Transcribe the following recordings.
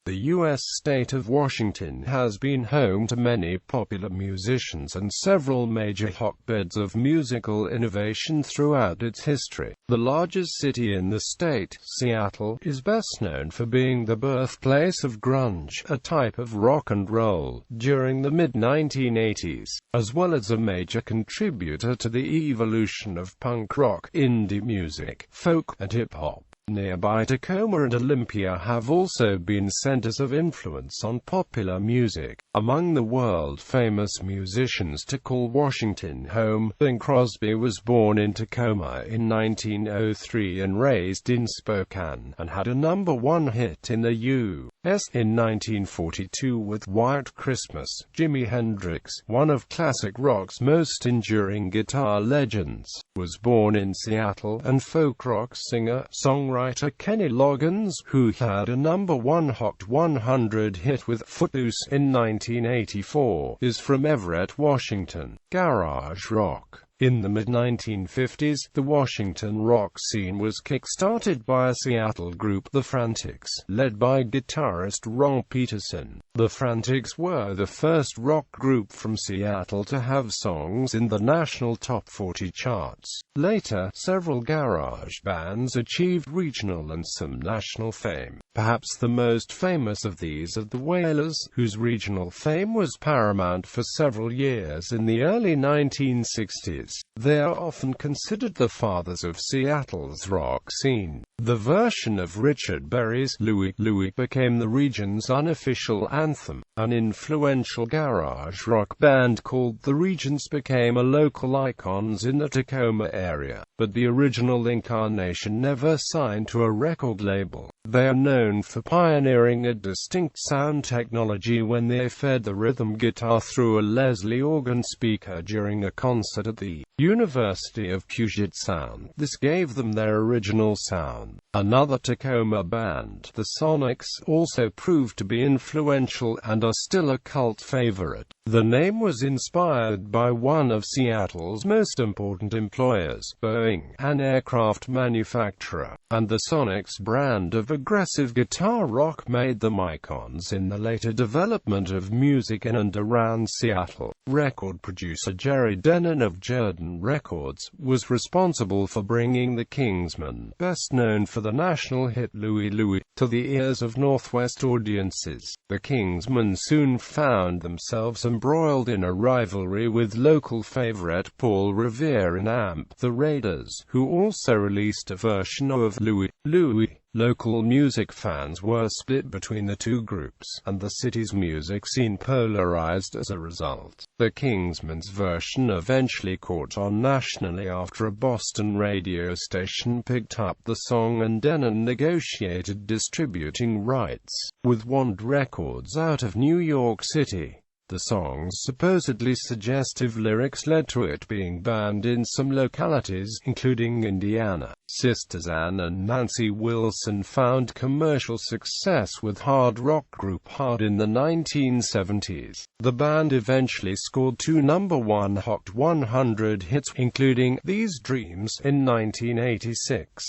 The U.S. state of Washington has been home to many popular musicians and several major hotbeds of musical innovation throughout its history. The largest city in the state, Seattle, is best known for being the birthplace of grunge, a type of rock and roll, during the mid-1980s, as well as a major contributor to the evolution of punk rock, indie music, folk, and hip-hop. Nearby Tacoma and Olympia have also been centers of influence on popular music. Among the world-famous musicians to call Washington home, Bing Crosby was born in Tacoma in 1903 and raised in Spokane, and had a #1 hit in the U.S. in 1942 with White Christmas. Jimi Hendrix, one of classic rock's most enduring guitar legends, was born in Seattle, and folk rock singer-songwriter Kenny Loggins, who had a #1 Hot 100 hit with Footloose in 1984, is from Everett, Washington. Garage rock. In the mid-1950s, the Washington rock scene was kick-started by a Seattle group, The Frantics, led by guitarist Ron Peterson. The Frantics were the first rock group from Seattle to have songs in the national top 40 charts. Later, several garage bands achieved regional and some national fame. Perhaps the most famous of these are the Wailers, whose regional fame was paramount for several years in the early 1960s. They are often considered the fathers of Seattle's rock scene. The version of Richard Berry's Louie, Louie became the region's unofficial anthem. An influential garage rock band called The Regents became a local icons in the Tacoma area, but the original incarnation never signed to a record label. They are known for pioneering a distinct sound technology when they fed the rhythm guitar through a Leslie organ speaker during a concert at the University of Puget Sound. This gave them their original sound. Another Tacoma band, the Sonics, also proved to be influential and are still a cult favorite. The name was inspired by one of Seattle's most important employers, Boeing, an aircraft manufacturer, and the Sonics brand of aggressive guitar rock made them icons in the later development of music in and around Seattle. Record producer Jerry Denon of Jordan Records was responsible for bringing the Kingsmen, best known for the national hit Louie Louie, to the ears of Northwest audiences. The Kingsmen soon found themselves embroiled in a rivalry with local favorite Paul Revere in AMP, the Raiders, who also released a version of Louie Louie. Local music fans were split between the two groups, and the city's music scene polarized as a result. The Kingsmen's version eventually caught on nationally after a Boston radio station picked up the song and Denon negotiated distributing rights with Wand Records out of New York City. The song's supposedly suggestive lyrics led to it being banned in some localities, including Indiana. Sisters Ann and Nancy Wilson found commercial success with hard rock group Hard in the 1970s. The band eventually scored 2 #1 Hot 100 hits, including These Dreams in 1986.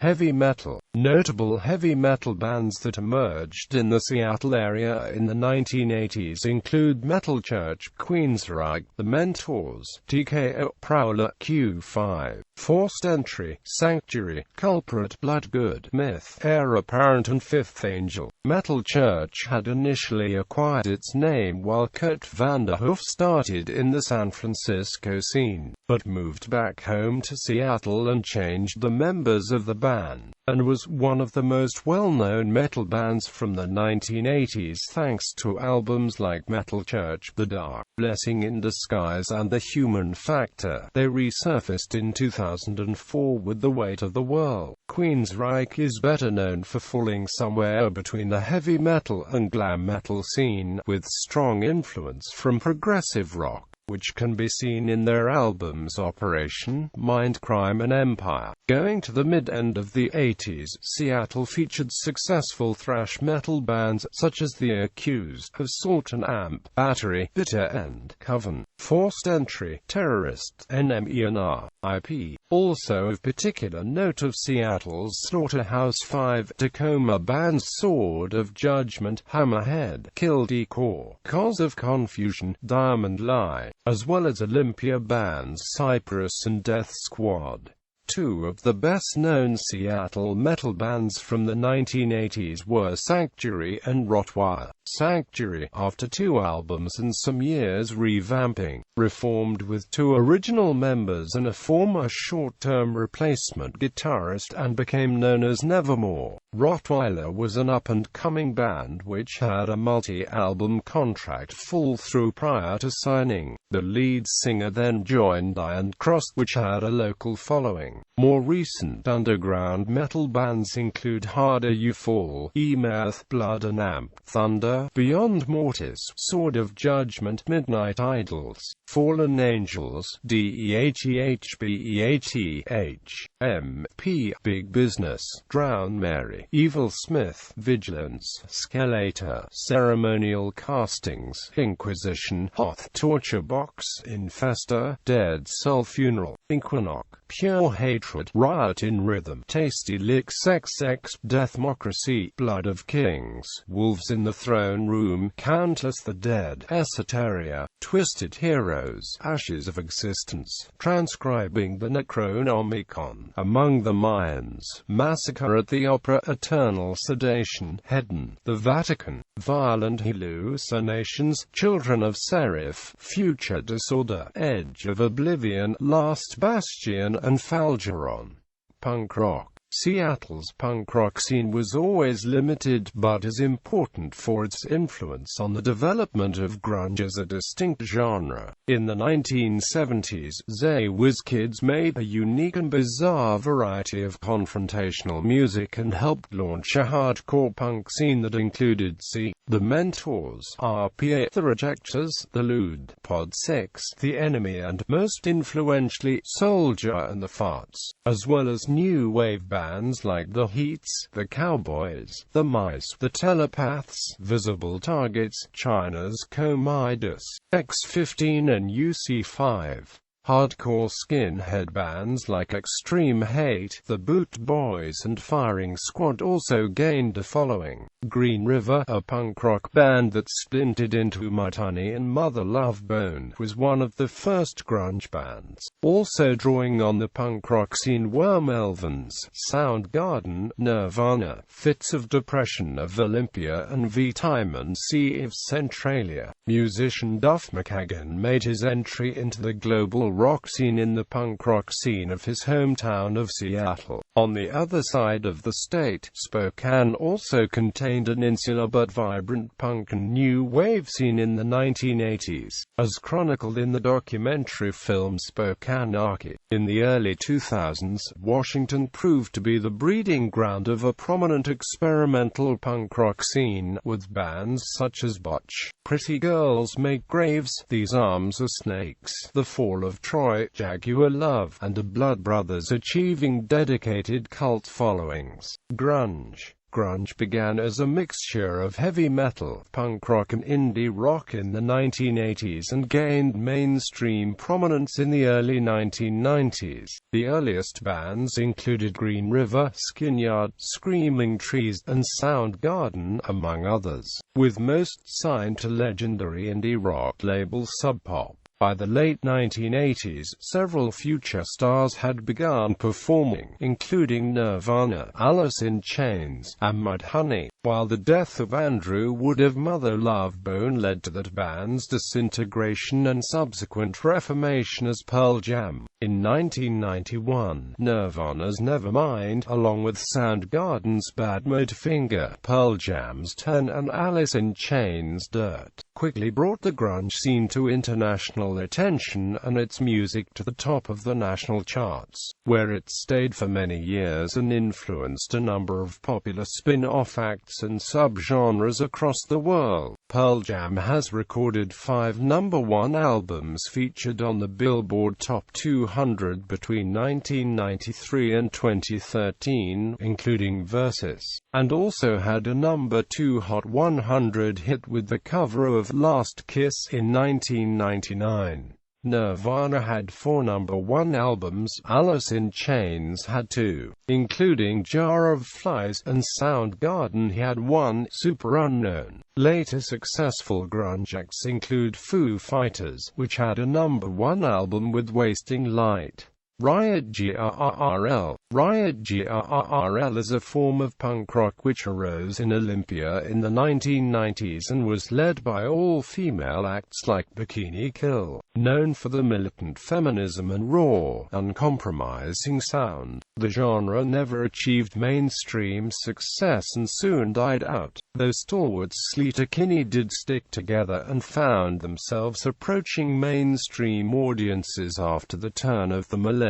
Heavy metal. Notable heavy metal bands that emerged in the Seattle area in the 1980s include Metal Church, Queensryche, The Mentors, TKO, Prowler, Q5, Forced Entry, Sanctuary, Culprit, Bloodgood, Myth, Heir Apparent and Fifth Angel. Metal Church had initially acquired its name while Kurt Vanderhoof started in the San Francisco scene, but moved back home to Seattle and changed the members of the band, and was one of the most well-known metal bands from the 1980s thanks to albums like Metal Church, The Dark, Blessing in Disguise and The Human Factor. They resurfaced in 2004 with The Weight of the World. Queensryche is better known for falling somewhere between the heavy metal and glam metal scene, with strong influence from progressive rock, which can be seen in their albums Operation, Mindcrime and Empire. Going to the mid-end of the 80s, Seattle featured successful thrash metal bands such as The Accused, Assault and Amp, Battery, Bitter and Coven. forced entry, terrorists, NME and RIP. Also of particular note of Seattle's Slaughterhouse-5, Tacoma bands Sword of Judgment, Hammerhead, Kill Decor, Cause of Confusion, Diamond Lie, as well as Olympia bands Cypress and Death Squad. Two of the best-known Seattle metal bands from the 1980s were Sanctuary and Rottweiler. Sanctuary, after 2 albums and some years revamping, reformed with 2 original members and a former short-term replacement guitarist and became known as Nevermore. Rottweiler was an up-and-coming band which had a multi-album contract fall through prior to signing. The lead singer then joined Iron Cross, which had a local following. More recent underground metal bands include Harder You Fall, Earth, Blood and Amp, Thunder, Beyond Mortis, Sword of Judgment, Midnight Idols, Fallen Angels, DEHEHBEATH, MP, Big Business, Drown Mary, Evil Smith, Vigilance, Skeletor, Ceremonial Castings, Inquisition, Hoth, Torture Box, Infesta, Dead Soul Funeral, Inquinoc, Pure Hatred, Riot in Rhythm, Tasty Licks, XX, Deathmocracy, Blood of Kings, Wolves in the Throne Room, Countless the Dead, Esoteria, Twisted Heroes, Ashes of Existence, Transcribing the Necronomicon, Among the Mayans, Massacre at the Opera, Eternal Sedation, Hedon, the Vatican, Violent Hallucinations, Children of Seraph, Future Disorder, Edge of Oblivion, Last Bastion and Falgeron. Punk rock. Seattle's punk rock scene was always limited but is important for its influence on the development of grunge as a distinct genre. In the 1970s, Zay Whiz Kids made a unique and bizarre variety of confrontational music and helped launch a hardcore punk scene that included The Mentors, RPA, The Rejectors, The Lewd, Pod 6, The Enemy and, most influentially, Soldier and the Farts, as well as new wave bands like The Heats, The Cowboys, The Mice, The Telepaths, Visible Targets, China's Co-Midas, X15 and UC5. Hardcore skinhead bands like Extreme Hate, The Boot Boys and Firing Squad also gained a following. Green River, a punk rock band that splintered into Mudhoney and Mother Love Bone, was one of the first grunge bands. Also drawing on the punk rock scene were Melvins, Soundgarden, Nirvana, Fits of Depression of Olympia and V-Time and Sea of Centralia. Musician Duff McKagan made his entry into the global rock scene in the punk rock scene of his hometown of Seattle. On the other side of the state, Spokane also contained an insular but vibrant punk and new wave scene in the 1980s, as chronicled in the documentary film Spokanearchy. In the early 2000s, Washington proved to be the breeding ground of a prominent experimental punk rock scene, with bands such as Botch, Pretty Girls Make Graves, These Arms Are Snakes, The Fall of Troy, Jaguar Love, and the Blood Brothers achieving dedicated cult followings. Grunge. Grunge began as a mixture of heavy metal, punk rock and indie rock in the 1980s and gained mainstream prominence in the early 1990s. The earliest bands included Green River, Skinyard, Screaming Trees, and Soundgarden, among others, with most signed to legendary indie rock label Sub Pop. By the late 1980s, several future stars had begun performing, including Nirvana, Alice in Chains, and Mudhoney, while the death of Andrew Wood of Mother Love Bone led to that band's disintegration and subsequent reformation as Pearl Jam. In 1991, Nirvana's Nevermind, along with Soundgarden's Badmotorfinger, Pearl Jam's Turn and Alice in Chains' Dirt, quickly brought the grunge scene to international attention and its music to the top of the national charts, where it stayed for many years and influenced a number of popular spin-off acts and subgenres across the world. Pearl Jam has recorded 5 #1 albums featured on the Billboard Top 200 between 1993 and 2013, including Versus, and also had a #2 Hot 100 hit with the cover of Last Kiss in 1999. Nirvana had 4 #1 albums, Alice in Chains had 2, including Jar of Flies, and Soundgarden had 1, Super Unknown. Later successful grunge acts include Foo Fighters, which had a #1 album with Wasting Light. Riot Grrrl. Riot Grrrl is a form of punk rock which arose in Olympia in the 1990s and was led by all-female acts like Bikini Kill, known for the militant feminism and raw, uncompromising sound. The genre never achieved mainstream success and soon died out, though stalwarts Sleater-Kinney did stick together and found themselves approaching mainstream audiences after the turn of the millennium.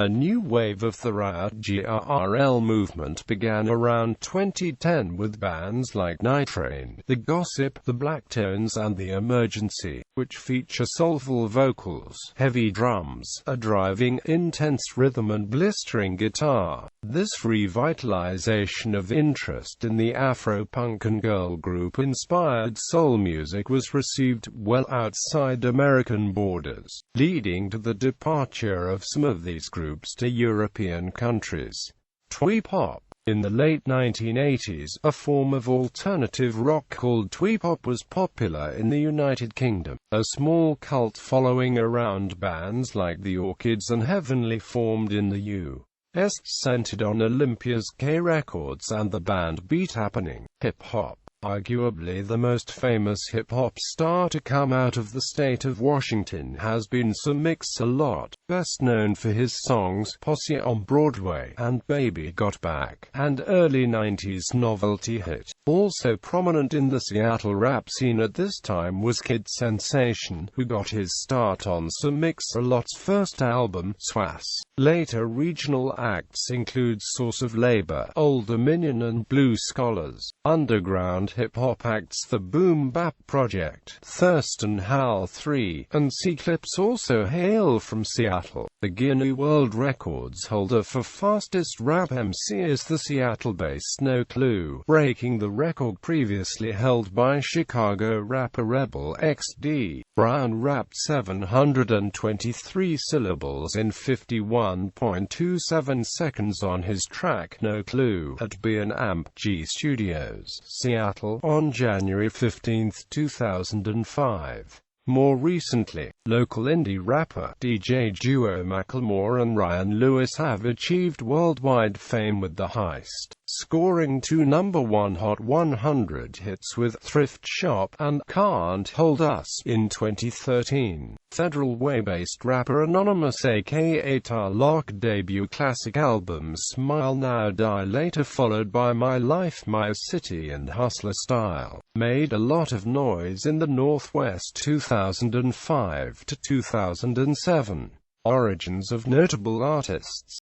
A new wave of the Riot Grrrl movement began around 2010 with bands like Night Train, The Gossip, The Blacktones and The Emergency, which feature soulful vocals, heavy drums, a driving, intense rhythm and blistering guitar. This revitalization of interest in the Afro-punk and girl group-inspired soul music was received well outside American borders, leading to the departure of some of these groups to European countries. Twee Pop. In the late 1980s, a form of alternative rock called Twee Pop was popular in the United Kingdom. A small cult following around bands like the Orchids and Heavenly formed in the U.S., centered on Olympia's K Records and the band Beat Happening. Hip-hop. Arguably the most famous hip-hop star to come out of the state of Washington has been Sir Mix-a-Lot, best known for his songs Posse on Broadway and Baby Got Back, and early 90s novelty hit. Also prominent in the Seattle rap scene at this time was Kid Sensation, who got his start on Sir Mix-a-Lot's first album, Swass. Later regional acts include Source of Labor, Old Dominion and Blue Scholars. Underground hip-hop acts The Boom Bap Project, Thurston Howell 3, and C-Clips also hail from Seattle. The Guinness World Records holder for fastest rap MC is the Seattle-based No Clue, breaking the record previously held by Chicago rapper Rebel XD. Brown rapped 723 syllables in 51.27 seconds on his track No Clue at B&Amp G Studios, Seattle, on January 15, 2005. More recently, local indie rapper, DJ duo Macklemore and Ryan Lewis have achieved worldwide fame with The Heist, scoring 2 #1 Hot 100 hits with Thrift Shop and Can't Hold Us in 2013. Federal Way-based rapper Anonymous aka Tarlock debut classic album Smile Now Die Later followed by My Life My City and Hustler Style, made a lot of noise in the Northwest 2005 to 2007. Origins of notable artists.